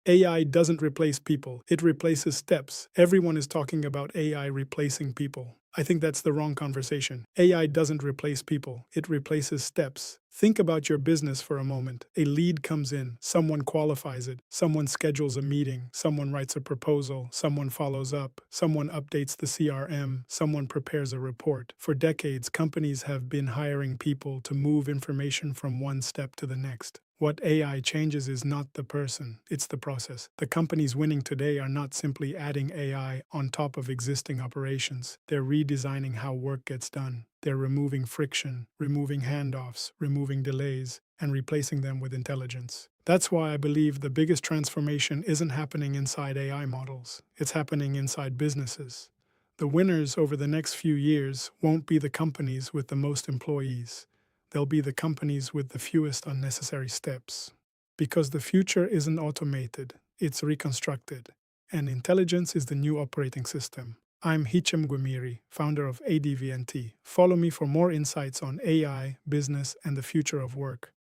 AI doesn't replace people, it replaces steps. Everyone is talking about AI replacing people. I think that's the wrong conversation. AI doesn't replace people, it replaces steps. Think about your business for a moment. A lead comes in, someone qualifies it, someone schedules a meeting, someone writes a proposal, someone follows up, someone updates the CRM, someone prepares a report. For decades, companies have been hiring people to move information from one step to the next. What AI changes is not the person, it's the process. The companies winning today are not simply adding AI on top of existing operations. They're redesigning how work gets done. They're removing friction, removing handoffs, removing delays, and replacing them with intelligence. That's why I believe the biggest transformation isn't happening inside AI models, it's happening inside businesses. The winners over the next few years won't be the companies with the most employees. They'll be the companies with the fewest unnecessary steps. Because the future isn't automated, it's reconstructed. And intelligence is the new operating system. I'm Hichem Gwemiri, founder of ADVNT. Follow me for more insights on AI, business, and the future of work.